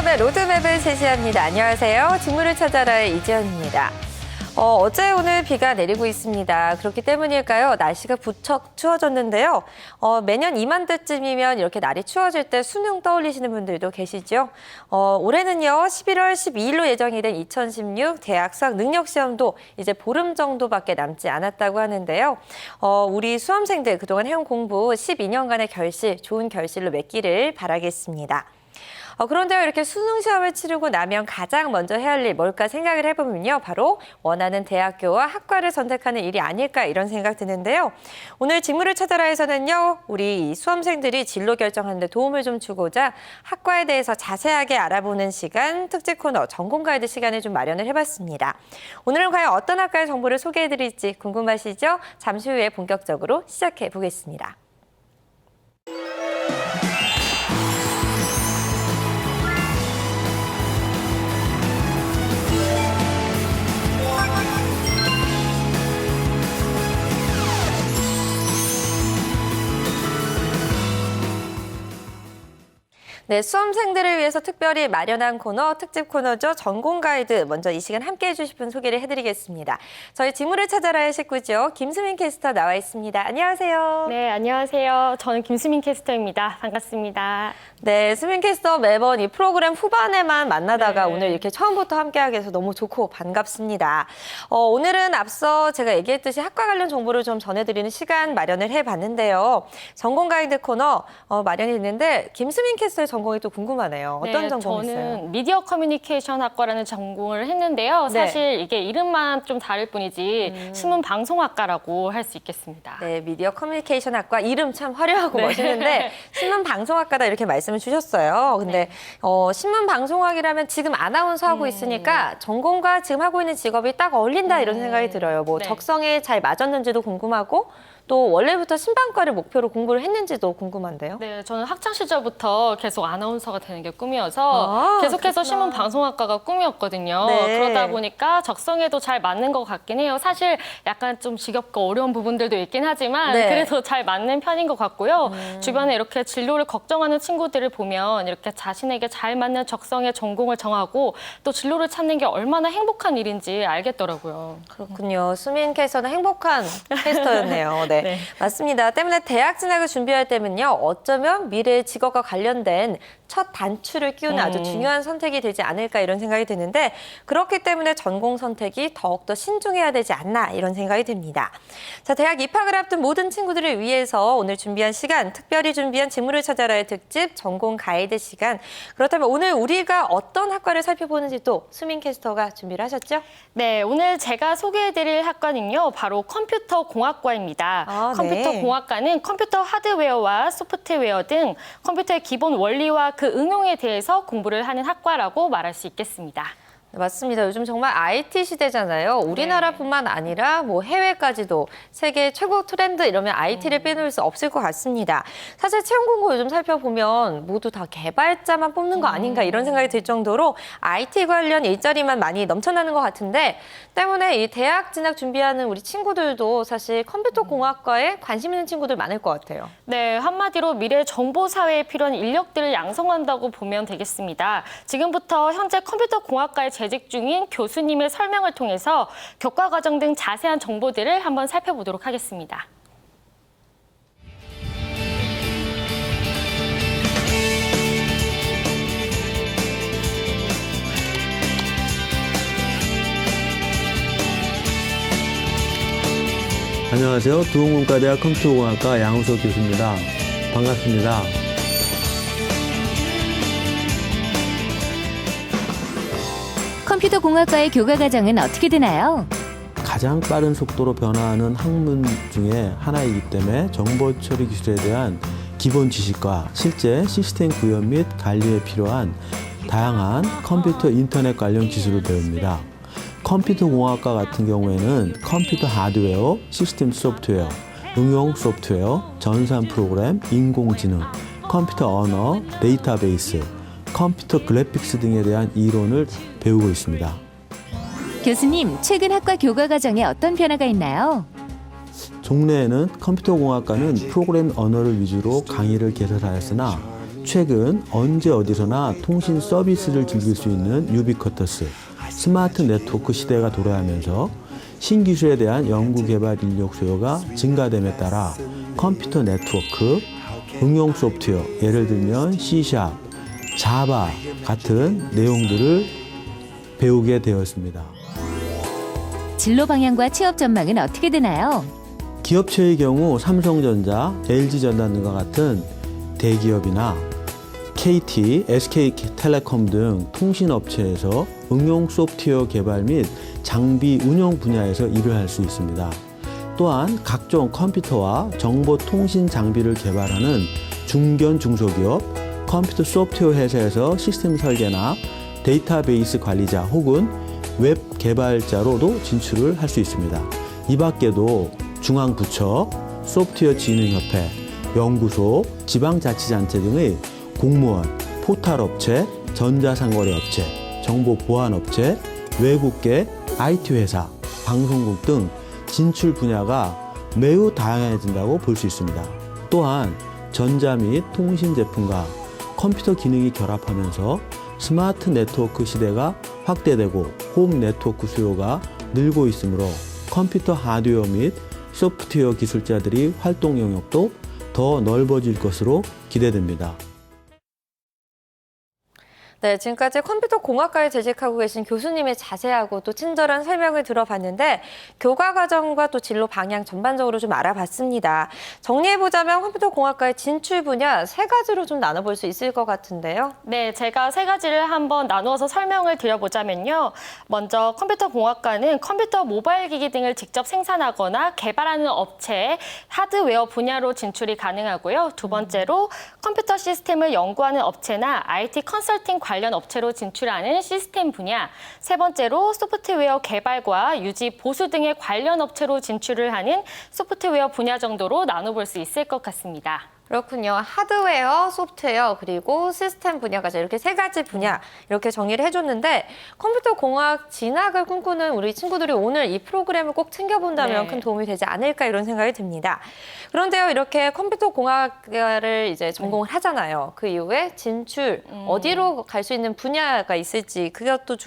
수업의 로드맵을 제시합니다. 안녕하세요. 직무를 찾아라의 이지연입니다. 어제 오늘 비가 내리고 있습니다. 그렇기 때문일까요? 날씨가 부쩍 추워졌는데요. 매년 이맘때쯤이면 이렇게 날이 추워질 때 수능 떠올리시는 분들도 계시죠. 올해는요, 11월 12일로 예정이 된 2016 대학 수학 능력시험도 이제 보름 정도밖에 남지 않았다고 하는데요. 우리 수험생들 그동안 해온 공부 12년간의 결실, 좋은 결실로 맺기를 바라겠습니다. 그런데요, 이렇게 수능 시험을 치르고 나면 가장 먼저 해야 할 일 뭘까 생각을 해보면요. 바로 원하는 대학교와 학과를 선택하는 일이 아닐까 이런 생각 드는데요. 오늘 직무를 찾아라에서는요, 우리 수험생들이 진로 결정하는 데 도움을 좀 주고자 학과에 대해서 자세하게 알아보는 시간, 특집 코너 전공 가이드 시간을 좀 마련을 해봤습니다. 오늘은 과연 어떤 학과의 정보를 소개해드릴지 궁금하시죠? 잠시 후에 본격적으로 시작해 보겠습니다. 네, 수험생들을 위해서 특별히 마련한 코너, 특집 코너죠. 전공 가이드. 먼저 이 시간 함께해 주실 분 소개를 해드리겠습니다. 저희 직무를 찾아라의 식구죠. 김수민 캐스터 나와 있습니다. 안녕하세요. 네, 안녕하세요. 저는 김수민 캐스터입니다. 반갑습니다. 네, 수민 캐스터 매번 이 프로그램 후반에만 만나다가 네. 오늘 이렇게 처음부터 함께하게 돼서 너무 좋고 반갑습니다. 오늘은 앞서 제가 얘기했듯이 학과 관련 정보를 좀 전해드리는 시간 마련을 해봤는데요. 전공 가이드 코너 마련이 됐는데 김수민 캐스터의 전공이 또 궁금하네요. 어떤 전공이었어요? 저는 미디어 커뮤니케이션 학과라는 전공을 했는데요. 네. 사실 이게 이름만 좀 다를 뿐이지 신문방송학과라고 할 수 있겠습니다. 네, 미디어 커뮤니케이션 학과 이름 참 화려하고 네. 멋있는데 신문방송학과다 이렇게 말씀을 주셨어요. 근데 신문방송학이라면 지금 아나운서 하고 있으니까 전공과 지금 하고 있는 직업이 딱 어울린다 이런 생각이 들어요. 뭐 네. 적성에 잘 맞았는지도 궁금하고 또 원래부터 신방과를 목표로 공부를 했는지도 궁금한데요. 네, 저는 학창 시절부터 계속 아나운서가 되는 게 꿈이어서 계속해서 그렇구나. 신문방송학과가 꿈이었거든요. 네. 그러다 보니까 적성에도 잘 맞는 것 같긴 해요. 사실 약간 좀 지겹고 어려운 부분들도 있긴 하지만 네. 그래도 잘 맞는 편인 것 같고요. 주변에 이렇게 진로를 걱정하는 친구들을 보면 이렇게 자신에게 잘 맞는 적성의 전공을 정하고 또 진로를 찾는 게 얼마나 행복한 일인지 알겠더라고요. 그렇군요. 수민 캐스터는 행복한 캐스터였네요. 네. 네. 맞습니다. 때문에 대학 진학을 준비할 때면요. 어쩌면 미래의 직업과 관련된 첫 단추를 끼우는 아주 중요한 선택이 되지 않을까 이런 생각이 드는데 그렇기 때문에 전공 선택이 더욱더 신중해야 되지 않나 이런 생각이 듭니다. 자, 대학 입학을 앞둔 모든 친구들을 위해서 오늘 준비한 시간, 특별히 준비한 직무를 찾아라의 특집 전공 가이드 시간. 그렇다면 오늘 우리가 어떤 학과를 살펴보는지 또 수민 캐스터가 준비를 하셨죠? 네, 오늘 제가 소개해드릴 학과는요, 바로 컴퓨터공학과입니다. 네. 컴퓨터공학과는 컴퓨터 하드웨어와 소프트웨어 등 컴퓨터의 기본 원리와 그 응용에 대해서 공부를 하는 학과라고 말할 수 있겠습니다. 네, 맞습니다. 요즘 정말 IT 시대잖아요. 우리나라뿐만 아니라 뭐 해외까지도 세계 최고 트렌드 이러면 IT를 빼놓을 수 없을 것 같습니다. 사실 채용 공고 요즘 살펴보면 모두 다 개발자만 뽑는 거 아닌가 이런 생각이 들 정도로 IT 관련 일자리만 많이 넘쳐나는 것 같은데 때문에 이 대학 진학 준비하는 우리 친구들도 사실 컴퓨터 공학과에 관심 있는 친구들 많을 것 같아요. 네, 한마디로 미래 정보 사회에 필요한 인력들을 양성한다고 보면 되겠습니다. 지금부터 현재 컴퓨터 공학과에 재직 중인 교수님의 설명을 통해서 교과 과정 등 자세한 정보들을 한번 살펴보도록 하겠습니다. 안녕하세요. 두홍문과대학 컴퓨터공학과 양우석 교수입니다. 반갑습니다. 컴퓨터 공학과의 교과 과정은 어떻게 되나요? 가장 빠른 속도로 변화하는 학문 중에 하나이기 때문에 정보 처리 기술에 대한 기본 지식과 실제 시스템 구현 및 관리에 필요한 다양한 컴퓨터 인터넷 관련 기술을 배웁니다. 컴퓨터 공학과 같은 경우에는 컴퓨터 하드웨어, 시스템 소프트웨어, 응용 소프트웨어, 전산 프로그램, 인공지능, 컴퓨터 언어, 데이터베이스, 컴퓨터 그래픽스 등에 대한 이론을 배우고 있습니다. 교수님, 최근 학과 교과 과정에 어떤 변화가 있나요? 종래에는 컴퓨터공학과는 프로그램 언어를 위주로 강의를 개설하였으나 최근 언제 어디서나 통신 서비스를 즐길 수 있는 유비쿼터스, 스마트 네트워크 시대가 돌아가면서 신기술에 대한 연구개발 인력 수요가 증가됨에 따라 컴퓨터 네트워크, 응용 소프트웨어, 예를 들면 C#, 자바 같은 내용들을 배우게 되었습니다. 진로 방향과 취업 전망은 어떻게 되나요? 기업체의 경우 삼성전자, LG전자 등과 같은 대기업이나 KT, SK텔레콤 등 통신업체에서 응용 소프트웨어 개발 및 장비 운영 분야에서 일을 할 수 있습니다. 또한 각종 컴퓨터와 정보통신 장비를 개발하는 중견 중소기업, 컴퓨터 소프트웨어 회사에서 시스템 설계나 데이터베이스 관리자 혹은 웹 개발자로도 진출을 할 수 있습니다. 이 밖에도 중앙부처, 소프트웨어 진흥협회, 연구소, 지방자치단체 등의 공무원, 포탈업체, 전자상거래업체, 정보보안업체, 외국계 IT회사, 방송국 등 진출 분야가 매우 다양해진다고 볼 수 있습니다. 또한 전자 및 통신 제품과 컴퓨터 기능이 결합하면서 스마트 네트워크 시대가 확대되고 홈 네트워크 수요가 늘고 있으므로 컴퓨터 하드웨어 및 소프트웨어 기술자들이 활동 영역도 더 넓어질 것으로 기대됩니다. 네, 지금까지 컴퓨터 공학과에 재직하고 계신 교수님의 자세하고 또 친절한 설명을 들어봤는데 교과 과정과 또 진로 방향 전반적으로 좀 알아봤습니다. 정리해보자면 컴퓨터 공학과의 진출 분야 세 가지로 좀 나눠볼 수 있을 것 같은데요. 네, 제가 세 가지를 한번 나누어서 설명을 드려보자면요. 먼저 컴퓨터 공학과는 컴퓨터 모바일 기기 등을 직접 생산하거나 개발하는 업체의 하드웨어 분야로 진출이 가능하고요. 두 번째로 컴퓨터 시스템을 연구하는 업체나 IT 컨설팅 관련 업체로 진출하는 시스템 분야. 세 번째로 소프트웨어 개발과 유지, 보수 등의 관련 업체로 진출을 하는 소프트웨어 분야 정도로 나눠볼 수 있을 것 같습니다. 그렇군요. 하드웨어, 소프트웨어, 그리고 시스템 분야까지 이렇게 세 가지 분야 이렇게 정리를 해줬는데 컴퓨터 공학 진학을 꿈꾸는 우리 친구들이 오늘 이 프로그램을 꼭 챙겨본다면 큰 도움이 되지 않을까 이런 생각이 듭니다. 그런데요, 이렇게 컴퓨터 공학을 이제 전공을 하잖아요. 그 이후에 진출, 어디로 갈 수 있는 분야가 있을지 그것도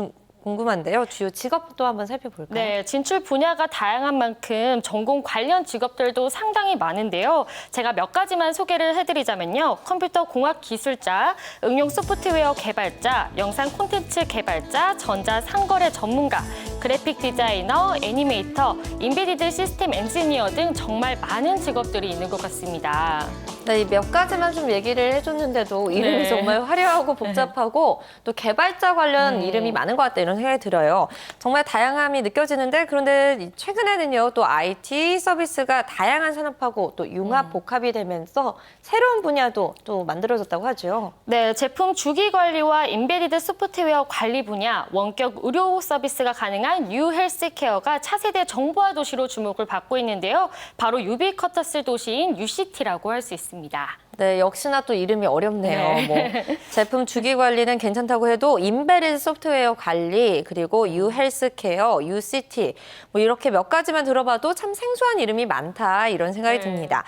궁금한데요. 주요 직업도 한번 살펴볼까요? 네, 진출 분야가 다양한 만큼 전공 관련 직업들도 상당히 많은데요. 제가 몇 가지만 소개를 해드리자면요. 컴퓨터 공학 기술자, 응용 소프트웨어 개발자, 영상 콘텐츠 개발자, 전자 상거래 전문가, 그래픽 디자이너, 애니메이터, 인베디드 시스템 엔지니어 등 정말 많은 직업들이 있는 것 같습니다. 네, 몇 가지만 좀 얘기를 해줬는데도 이름이 정말 화려하고 복잡하고 또 개발자 관련 이름이 많은 것 같다 이런 생각이 들어요. 정말 다양함이 느껴지는데 그런데 최근에는요 또 IT 서비스가 다양한 산업하고 또 융합 복합이 되면서 새로운 분야도 또 만들어졌다고 하죠. 네, 제품 주기 관리와 인베디드 소프트웨어 관리 분야, 원격 의료 서비스가 가능한 유헬스케어가 차세대 정보화 도시로 주목을 받고 있는데요. 바로 유비쿼터스 도시인 UCT라고 할 수 있습니다. 네, 역시나 또 이름이 어렵네요. 뭐 제품 주기 관리는 괜찮다고 해도 인베디드 소프트웨어 관리, 그리고 유헬스케어, UCT 뭐 이렇게 몇 가지만 들어봐도 참 생소한 이름이 많다 이런 생각이 듭니다.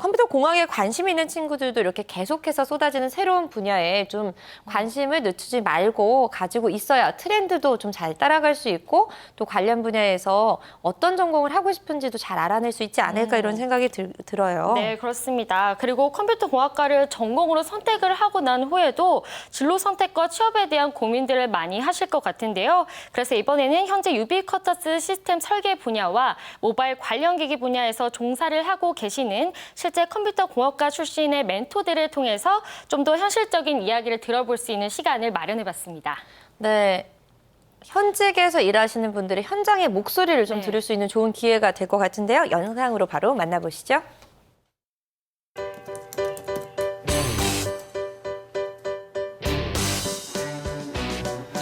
컴퓨터 공학에 관심 있는 친구들도 이렇게 계속해서 쏟아지는 새로운 분야에 좀 관심을 늦추지 말고 가지고 있어야 트렌드도 좀 잘 따라갈 수 있고 또 관련 분야에서 어떤 전공을 하고 싶은지도 잘 알아낼 수 있지 않을까 이런 생각이 들어요. 네, 그렇습니다. 그리고 컴퓨터 공학과를 전공으로 선택을 하고 난 후에도 진로 선택과 취업에 대한 고민들을 많이 하실 것 같은데요. 그래서 이번에는 현재 유비쿼터스 시스템 설계 분야와 모바일 관련 기기 분야에서 종사를 하고 계시는 실제 컴퓨터 공학과 출신의 멘토들을 통해서 좀 더 현실적인 이야기를 들어볼 수 있는 시간을 마련해봤습니다. 네. 현직에서 일하시는 분들의 현장의 목소리를 좀 들을 수 있는 좋은 기회가 될 것 같은데요. 영상으로 바로 만나보시죠.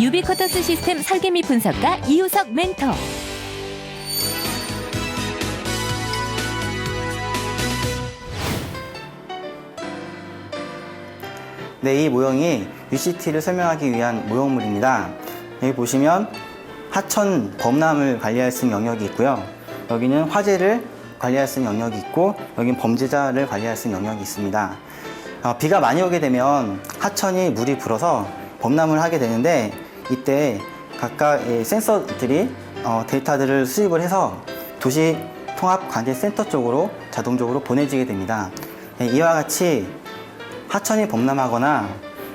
유비쿼터스 시스템 설계 및 분석가 이우석 멘토. 네, 이 모형이 UCT를 설명하기 위한 모형물입니다. 여기 보시면 하천 범람을 관리할 수 있는 영역이 있고요. 여기는 화재를 관리할 수 있는 영역이 있고 여기는 범죄자를 관리할 수 있는 영역이 있습니다. 비가 많이 오게 되면 하천이 물이 불어서 범람을 하게 되는데 이때 각각의 센서들이 데이터들을 수집을 해서 도시 통합관제센터 쪽으로 자동적으로 보내지게 됩니다. 이와 같이 하천이 범람하거나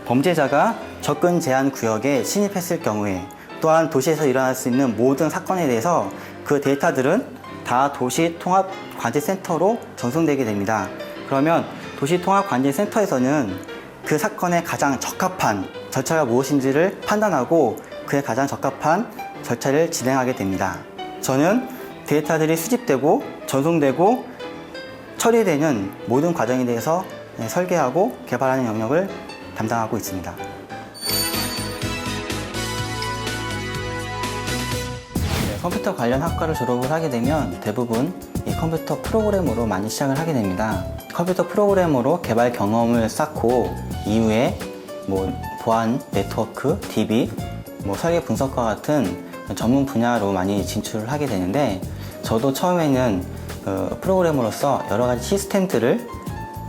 범죄자가 접근 제한 구역에 침입했을 경우에 또한 도시에서 일어날 수 있는 모든 사건에 대해서 그 데이터들은 다 도시통합관제센터로 전송되게 됩니다. 그러면 도시통합관제센터에서는 그 사건에 가장 적합한 절차가 무엇인지를 판단하고 그에 가장 적합한 절차를 진행하게 됩니다. 저는 데이터들이 수집되고 전송되고 처리되는 모든 과정에 대해서 설계하고 개발하는 영역을 담당하고 있습니다. 컴퓨터 관련 학과를 졸업을 하게 되면 대부분 이 컴퓨터 프로그래머로 많이 시작을 하게 됩니다. 컴퓨터 프로그래머로 개발 경험을 쌓고 이후에 보안, 네트워크, DB, 설계 분석과 같은 전문 분야로 많이 진출을 하게 되는데 저도 처음에는 프로그래머로서 여러 가지 시스템들을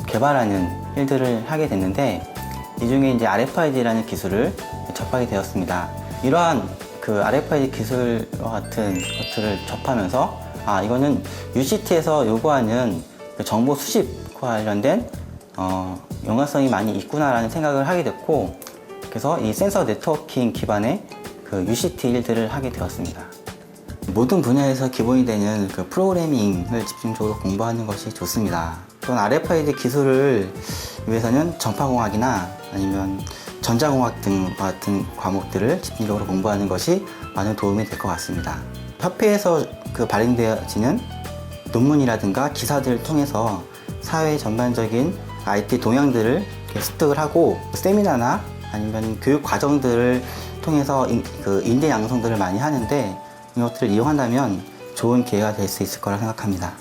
개발하는 일들을 하게 됐는데 이 중에 이제 RFID라는 기술을 접하게 되었습니다. 이러한 그 RFID 기술과 같은 것들을 접하면서 이거는 UCT에서 요구하는 그 정보 수집과 관련된 연관성이 많이 있구나라는 생각을 하게 됐고 그래서 이 센서 네트워킹 기반의 그 UCT 일들을 하게 되었습니다. 모든 분야에서 기본이 되는 그 프로그래밍을 집중적으로 공부하는 것이 좋습니다. 또한 RFID 기술을 위해서는 전파공학이나 아니면 전자공학 등 같은 과목들을 집중적으로 공부하는 것이 많은 도움이 될 것 같습니다. 협회에서 그 발행되어지는 논문이라든가 기사들을 통해서 사회 전반적인 IT 동향들을 습득을 하고 세미나나 아니면 교육 과정들을 통해서 인재 양성들을 많이 하는데 이것들을 이용한다면 좋은 기회가 될 수 있을 거라 생각합니다.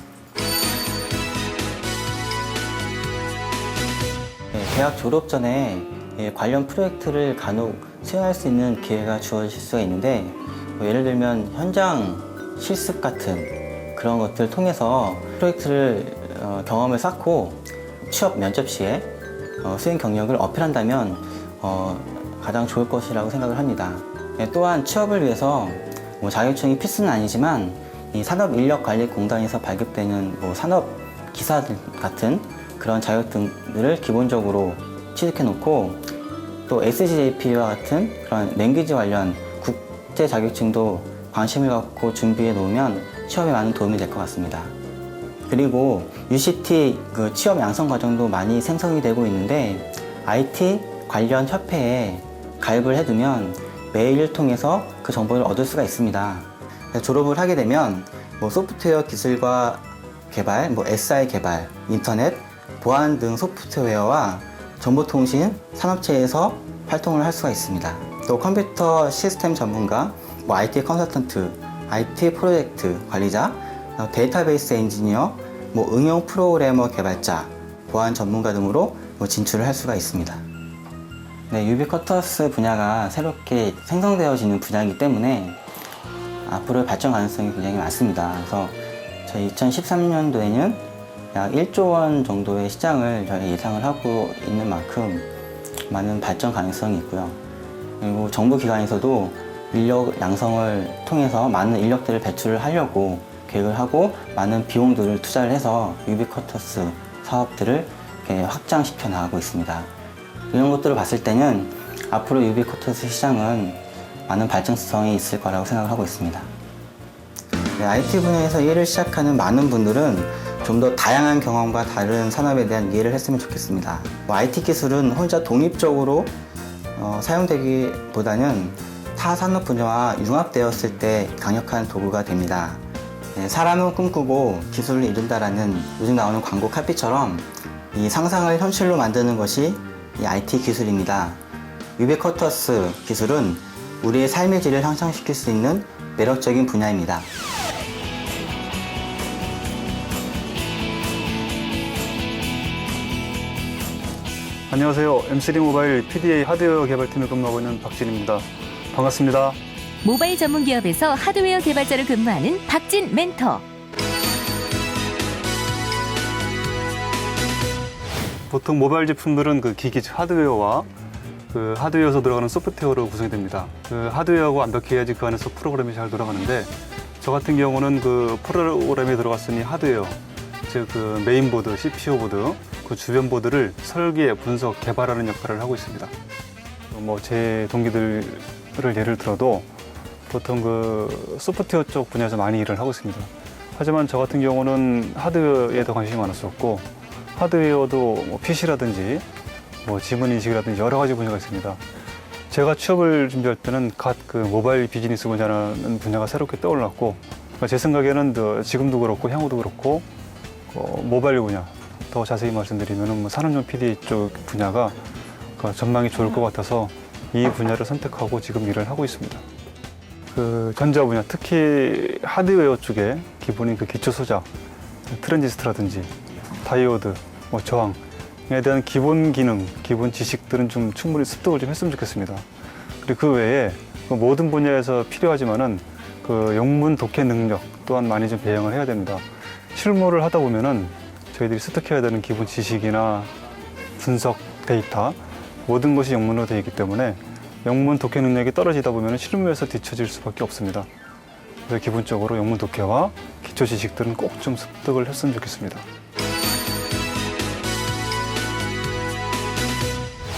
대학 졸업 전에 관련 프로젝트를 간혹 수행할 수 있는 기회가 주어질 수가 있는데 예를 들면 현장 실습 같은 그런 것들을 통해서 프로젝트를 경험을 쌓고 취업 면접 시에 수행 경력을 어필한다면 가장 좋을 것이라고 생각을 합니다. 또한 취업을 위해서 자격증이 필수는 아니지만 이 산업인력관리공단에서 발급되는 산업기사들 같은 그런 자격증들을 기본적으로 취득해 놓고 또 SGJP와 같은 그런 랭귀지 관련 국제 자격증도 관심을 갖고 준비해 놓으면 취업에 많은 도움이 될 것 같습니다. 그리고 UCT 그 취업 양성 과정도 많이 생성이 되고 있는데 IT 관련 협회에 가입을 해두면 메일을 통해서 그 정보를 얻을 수가 있습니다. 졸업을 하게 되면 소프트웨어 기술과 개발, SI 개발, 인터넷, 보안 등 소프트웨어와 정보통신 산업체에서 활동을 할 수가 있습니다. 또 컴퓨터 시스템 전문가, IT 컨설턴트, IT 프로젝트 관리자, 데이터베이스 엔지니어, 응용 프로그래머 개발자, 보안 전문가 등으로 진출을 할 수가 있습니다. 유비쿼터스 분야가 새롭게 생성되어지는 분야이기 때문에 앞으로의 발전 가능성이 굉장히 많습니다. 그래서 저희 2013년도에는 약 1조 원 정도의 시장을 저희 예상을 하고 있는 만큼 많은 발전 가능성이 있고요. 그리고 정부기관에서도 인력 양성을 통해서 많은 인력들을 배출을 하려고 계획을 하고 많은 비용들을 투자를 해서 유비쿼터스 사업들을 이렇게 확장시켜 나가고 있습니다. 이런 것들을 봤을 때는 앞으로 유비쿼터스 시장은 많은 발전성이 있을 거라고 생각을 하고 있습니다. IT 분야에서 일을 시작하는 많은 분들은 좀 더 다양한 경험과 다른 산업에 대한 이해를 했으면 좋겠습니다. IT 기술은 혼자 독립적으로 사용되기보다는 타 산업 분야와 융합되었을 때 강력한 도구가 됩니다. 사람은 꿈꾸고 기술을 이룬다라는 요즘 나오는 광고 카피처럼 이 상상을 현실로 만드는 것이 이 IT 기술입니다. 유비쿼터스 기술은 우리의 삶의 질을 향상시킬 수 있는 매력적인 분야입니다. 안녕하세요. M3 모바일 PDA 하드웨어 개발팀에 근무하고 있는 박진입니다. 반갑습니다. 모바일 전문 기업에서 하드웨어 개발자로 근무하는 박진 멘토. 보통 모바일 제품들은 그 기기 하드웨어와 그 하드웨어에서 들어가는 소프트웨어로 구성이 됩니다. 그 하드웨어하고 완벽해야지 그 안에서 프로그램이 잘 돌아가는데 저 같은 경우는 그 프로그램에 들어갔으니 하드웨어, 즉 그 메인보드, CPU 보드, 그 주변 보드를 설계, 분석, 개발하는 역할을 하고 있습니다. 뭐 제 동기들을 예를 들어도 보통 그 소프트웨어 쪽 분야에서 많이 일을 하고 있습니다. 하지만 저 같은 경우는 하드웨어에 더 관심이 많았었고 하드웨어도 뭐 PC라든지 뭐 지문 인식이라든지 여러 가지 분야가 있습니다. 제가 취업을 준비할 때는 갓 그 모바일 비즈니스 분야라는 분야가 새롭게 떠올랐고 제 생각에는 지금도 그렇고 향후도 그렇고 모바일 분야 더 자세히 말씀드리면 뭐 산업용 PD 쪽 분야가 전망이 좋을 것 같아서 이 분야를 선택하고 지금 일을 하고 있습니다. 그 전자 분야, 특히 하드웨어 쪽에 기본인 그 기초 소자, 트랜지스터라든지 다이오드, 뭐 저항에 대한 기본 기능, 기본 지식들은 좀 충분히 습득을 좀 했으면 좋겠습니다. 그리고 그 외에 그 모든 분야에서 필요하지만은 그 영문 독해 능력 또한 많이 좀 배양을 해야 됩니다. 실무를 하다 보면은 저희들이 습득해야 되는 기본 지식이나 분석 데이터 모든 것이 영문으로 되어 있기 때문에 영문 독해 능력이 떨어지다 보면 실무에서 뒤처질 수밖에 없습니다. 그래서 기본적으로 영문 독해와 기초 지식들은 꼭 좀 습득을 했으면 좋겠습니다.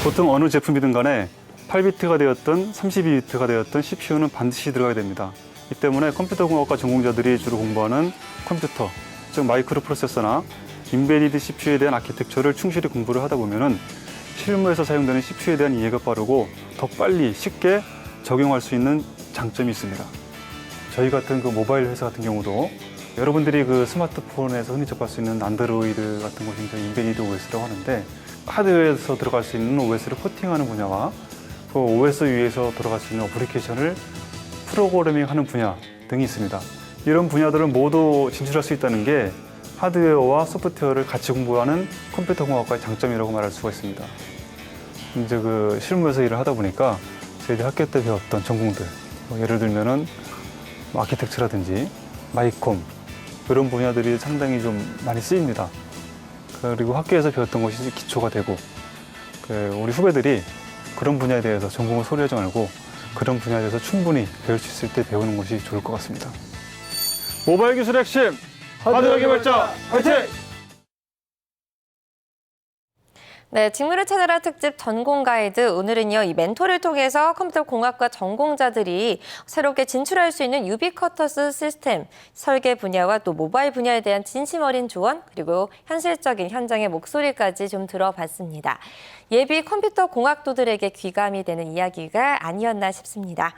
보통 어느 제품이든 간에 8비트가 되었든 32비트가 되었든 CPU는 반드시 들어가야 됩니다. 이 때문에 컴퓨터공학과 전공자들이 주로 공부하는 컴퓨터, 즉 마이크로 프로세서나 인베디드 CPU에 대한 아키텍처를 충실히 공부를 하다 보면은 실무에서 사용되는 CPU에 대한 이해가 빠르고 더 빨리 쉽게 적용할 수 있는 장점이 있습니다. 저희 같은 그 모바일 회사 같은 경우도 여러분들이 그 스마트폰에서 흔히 접할 수 있는 안드로이드 같은 것이 이제 인베디드 OS라고 하는데 하드웨어에서 들어갈 수 있는 OS를 코팅하는 분야와 그 OS 위에서 들어갈 수 있는 어플리케이션을 프로그래밍하는 분야 등이 있습니다. 이런 분야들을 모두 진출할 수 있다는 게 하드웨어와 소프트웨어를 같이 공부하는 컴퓨터 공학과의 장점이라고 말할 수가 있습니다. 이제 그 실무에서 일을 하다 보니까 저희들 학교 때 배웠던 전공들, 예를 들면은 아키텍처라든지 마이콤 그런 분야들이 상당히 좀 많이 쓰입니다. 그리고 학교에서 배웠던 것이 기초가 되고 우리 후배들이 그런 분야에 대해서 전공을 소홀하지 말고 그런 분야에 대해서 충분히 배울 수 있을 때 배우는 것이 좋을 것 같습니다. 모바일 기술 핵심 하드웨어 개발자 화이팅! 네, 직무를 찾아라 특집 전공 가이드. 오늘은요, 이 멘토를 통해서 컴퓨터 공학과 전공자들이 새롭게 진출할 수 있는 유비쿼터스 시스템 설계 분야와 또 모바일 분야에 대한 진심 어린 조언 그리고 현실적인 현장의 목소리까지 좀 들어봤습니다. 예비 컴퓨터 공학도들에게 귀감이 되는 이야기가 아니었나 싶습니다.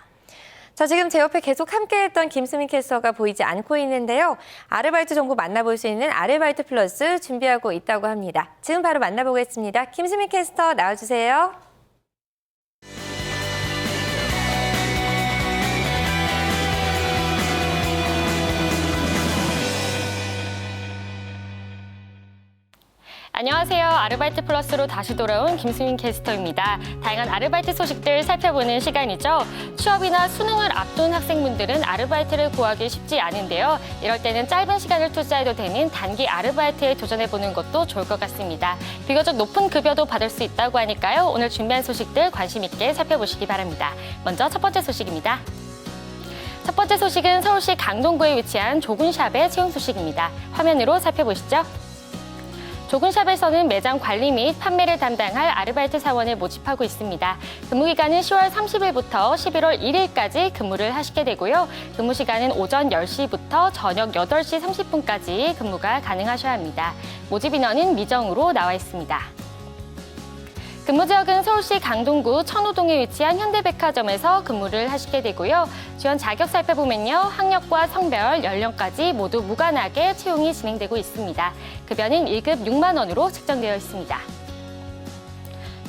자, 지금 제 옆에 계속 함께했던 김수민 캐스터가 보이지 않고 있는데요. 아르바이트 정보 만나볼 수 있는 아르바이트 플러스 준비하고 있다고 합니다. 지금 바로 만나보겠습니다. 김수민 캐스터 나와주세요. 안녕하세요. 아르바이트 플러스로 다시 돌아온 김수민 캐스터입니다. 다양한 아르바이트 소식들 살펴보는 시간이죠. 취업이나 수능을 앞둔 학생분들은 아르바이트를 구하기 쉽지 않은데요. 이럴 때는 짧은 시간을 투자해도 되는 단기 아르바이트에 도전해보는 것도 좋을 것 같습니다. 비교적 높은 급여도 받을 수 있다고 하니까요. 오늘 준비한 소식들 관심 있게 살펴보시기 바랍니다. 먼저 첫 번째 소식입니다. 첫 번째 소식은 서울시 강동구에 위치한 조근샵의 채용 소식입니다. 화면으로 살펴보시죠. 조근샵에서는 매장 관리 및 판매를 담당할 아르바이트 사원을 모집하고 있습니다. 근무기간은 10월 30일부터 11월 1일까지 근무를 하시게 되고요. 근무 시간은 오전 10시부터 저녁 8시 30분까지 근무가 가능하셔야 합니다. 모집 인원은 미정으로 나와 있습니다. 근무 지역은 서울시 강동구 천호동에 위치한 현대백화점에서 근무를 하시게 되고요. 지원 자격 살펴보면요. 학력과 성별, 연령까지 모두 무관하게 채용이 진행되고 있습니다. 급여는 1급 6만 원으로 책정되어 있습니다.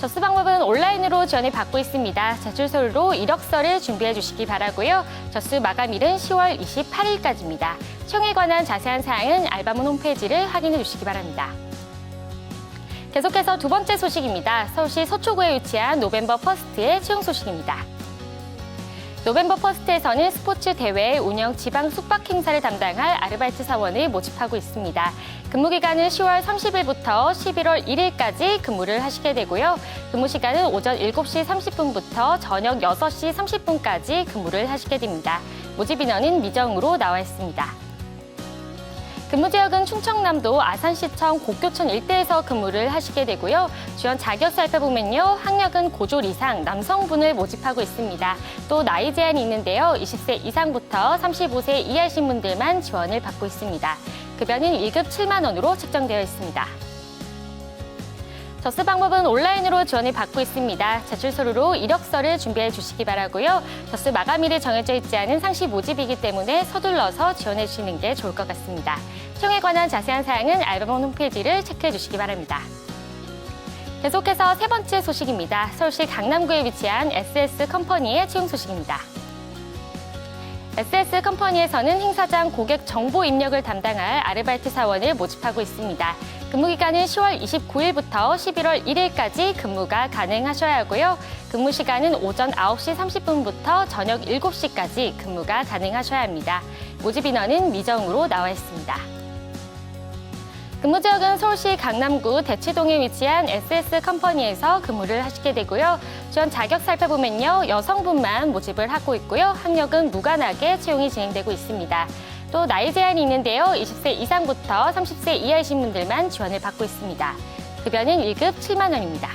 접수 방법은 온라인으로 지원을 받고 있습니다. 제출서로 이력서를 준비해 주시기 바라고요. 접수 마감일은 10월 28일까지입니다. 채용에 관한 자세한 사항은 알바문 홈페이지를 확인해 주시기 바랍니다. 계속해서 두 번째 소식입니다. 서울시 서초구에 위치한 노벤버 퍼스트의 채용 소식입니다. 노벤버 퍼스트에서는 스포츠 대회 운영 지방 숙박 행사를 담당할 아르바이트 사원을 모집하고 있습니다. 근무 기간은 10월 30일부터 11월 1일까지 근무를 하시게 되고요. 근무 시간은 오전 7시 30분부터 저녁 6시 30분까지 근무를 하시게 됩니다. 모집 인원은 미정으로 나와 있습니다. 근무 지역은 충청남도 아산시청 곡교천 일대에서 근무를 하시게 되고요. 지원 자격 살펴보면요. 학력은 고졸 이상 남성분을 모집하고 있습니다. 또 나이 제한이 있는데요. 20세 이상부터 35세 이하이신 분들만 지원을 받고 있습니다. 급여는 1급 7만 원으로 책정되어 있습니다. 접수 방법은 온라인으로 지원을 받고 있습니다. 제출 서류로 이력서를 준비해 주시기 바라고요. 접수 마감일이 정해져 있지 않은 상시 모집이기 때문에 서둘러서 지원해 주시는 게 좋을 것 같습니다. 채용에 관한 자세한 사항은 알바몬 홈페이지를 체크해 주시기 바랍니다. 계속해서 세 번째 소식입니다. 서울시 강남구에 위치한 SS 컴퍼니의 채용 소식입니다. SS 컴퍼니에서는 행사장 고객 정보 입력을 담당할 아르바이트 사원을 모집하고 있습니다. 근무 기간은 10월 29일부터 11월 1일까지 근무가 가능하셔야 하고요. 근무 시간은 오전 9시 30분부터 저녁 7시까지 근무가 가능하셔야 합니다. 모집 인원은 미정으로 나와 있습니다. 근무 지역은 서울시 강남구 대치동에 위치한 SS 컴퍼니에서 근무를 하시게 되고요. 지원 자격 살펴보면요. 여성분만 모집을 하고 있고요. 학력은 무관하게 채용이 진행되고 있습니다. 또 나이 제한이 있는데요. 20세 이상부터 30세 이하이신 분들만 지원을 받고 있습니다. 급여는 1급 7만 원입니다.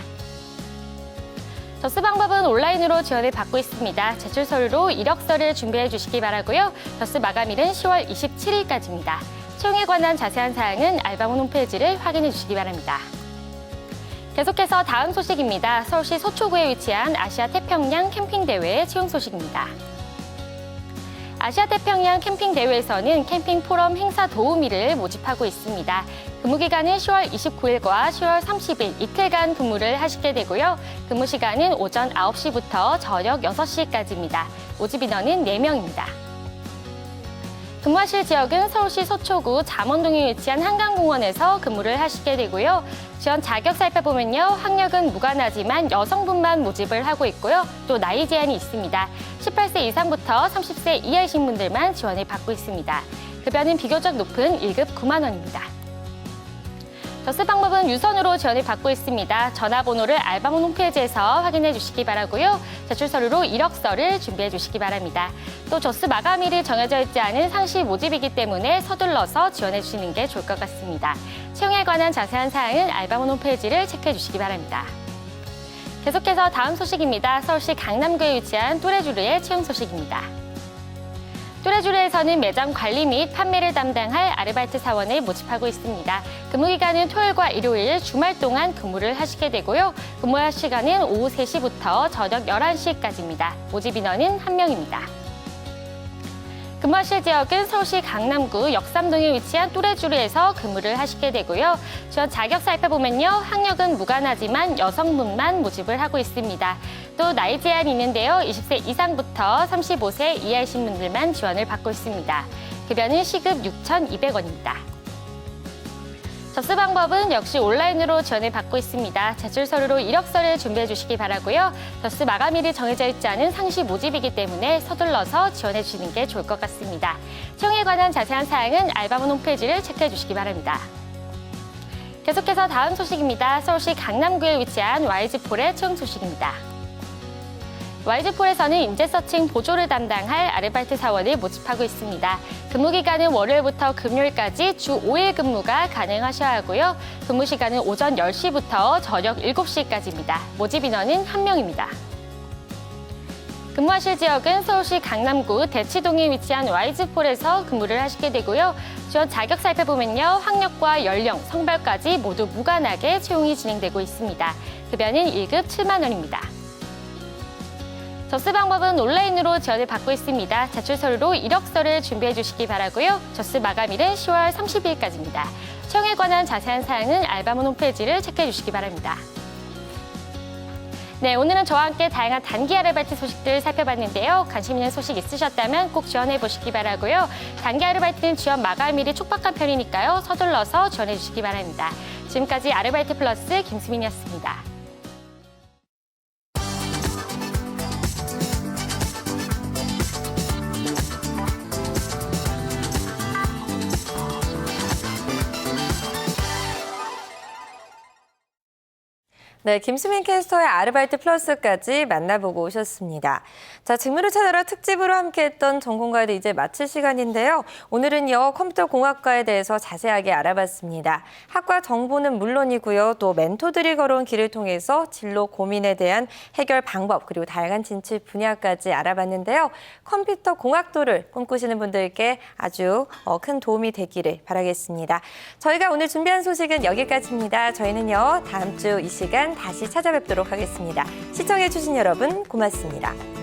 접수 방법은 온라인으로 지원을 받고 있습니다. 제출 서류로 이력서를 준비해 주시기 바라고요. 접수 마감일은 10월 27일까지입니다. 채용에 관한 자세한 사항은 알바몬 홈페이지를 확인해 주시기 바랍니다. 계속해서 다음 소식입니다. 서울시 서초구에 위치한 아시아 태평양 캠핑 대회의 채용 소식입니다. 아시아 태평양 캠핑 대회에서는 캠핑 포럼 행사 도우미를 모집하고 있습니다. 근무 기간은 10월 29일과 10월 30일 이틀간 근무를 하시게 되고요. 근무 시간은 오전 9시부터 저녁 6시까지입니다. 모집 인원은 4명입니다. 근무하실 지역은 서울시 서초구 잠원동에 위치한 한강공원에서 근무를 하시게 되고요. 지원 자격 살펴보면요. 학력은 무관하지만 여성분만 모집을 하고 있고요. 또 나이 제한이 있습니다. 18세 이상부터 30세 이하이신 분들만 지원을 받고 있습니다. 급여는 비교적 높은 1급 9만 원입니다. 접수 방법은 유선으로 지원을 받고 있습니다. 전화번호를 알바몬 홈페이지에서 확인해 주시기 바라고요. 제출 서류로 이력서를 준비해 주시기 바랍니다. 또 접수 마감일이 정해져 있지 않은 상시 모집이기 때문에 서둘러서 지원해 주시는 게 좋을 것 같습니다. 채용에 관한 자세한 사항은 알바몬 홈페이지를 체크해 주시기 바랍니다. 계속해서 다음 소식입니다. 서울시 강남구에 위치한 또래주르의 채용 소식입니다. 또래주르에서는 매장 관리 및 판매를 담당할 아르바이트 사원을 모집하고 있습니다. 근무 기간은 토요일과 일요일, 주말 동안 근무를 하시게 되고요. 근무 시간은 오후 3시부터 저녁 11시까지입니다. 모집 인원은 1명입니다. 근무하실 지역은 서울시 강남구 역삼동에 위치한 또래주르에서 근무를 하시게 되고요. 지원 자격 살펴보면요. 학력은 무관하지만 여성분만 모집을 하고 있습니다. 또 나이 제한이 있는데요. 20세 이상부터 35세 이하이신 분들만 지원을 받고 있습니다. 급여는 시급 6,200원입니다. 접수 방법은 역시 온라인으로 지원을 받고 있습니다. 제출 서류로 이력서를 준비해 주시기 바라고요. 접수 마감일이 정해져 있지 않은 상시 모집이기 때문에 서둘러서 지원해 주시는 게 좋을 것 같습니다. 채용에 관한 자세한 사항은 알바몬 홈페이지를 체크해 주시기 바랍니다. 계속해서 다음 소식입니다. 서울시 강남구에 위치한 YG폴의 채용 소식입니다. YG폴에서는 인재서칭 보조를 담당할 아르바이트 사원을 모집하고 있습니다. 근무 기간은 월요일부터 금요일까지 주 5일 근무가 가능하셔야 하고요. 근무 시간은 오전 10시부터 저녁 7시까지입니다. 모집 인원은 1명입니다. 근무하실 지역은 서울시 강남구 대치동에 위치한 YG폴에서 근무를 하시게 되고요. 지원 자격 살펴보면요. 학력과 연령, 성별까지 모두 무관하게 채용이 진행되고 있습니다. 급여는 1급 7만 원입니다. 접수 방법은 온라인으로 지원을 받고 있습니다. 제출 서류로 이력서를 준비해 주시기 바라고요. 접수 마감일은 10월 30일까지입니다. 채용에 관한 자세한 사항은 알바몬 홈페이지를 체크해 주시기 바랍니다. 네, 오늘은 저와 함께 다양한 단기 아르바이트 소식들 살펴봤는데요. 관심 있는 소식 있으셨다면 꼭 지원해 보시기 바라고요. 단기 아르바이트는 지원 마감일이 촉박한 편이니까요. 서둘러서 지원해 주시기 바랍니다. 지금까지 아르바이트 플러스 김수민이었습니다. 네, 김수민 캐스터의 아르바이트 플러스까지 만나보고 오셨습니다. 자, 직무를 찾아라 특집으로 함께했던 전공과도 이제 마칠 시간인데요. 오늘은요, 컴퓨터 공학과에 대해서 자세하게 알아봤습니다. 학과 정보는 물론이고요, 또 멘토들이 걸어온 길을 통해서 진로 고민에 대한 해결 방법 그리고 다양한 진출 분야까지 알아봤는데요. 컴퓨터 공학도를 꿈꾸시는 분들께 아주 큰 도움이 되기를 바라겠습니다. 저희가 오늘 준비한 소식은 여기까지입니다. 저희는요, 다음 주 이 시간 다시 찾아뵙도록 하겠습니다. 시청해주신 여러분 고맙습니다.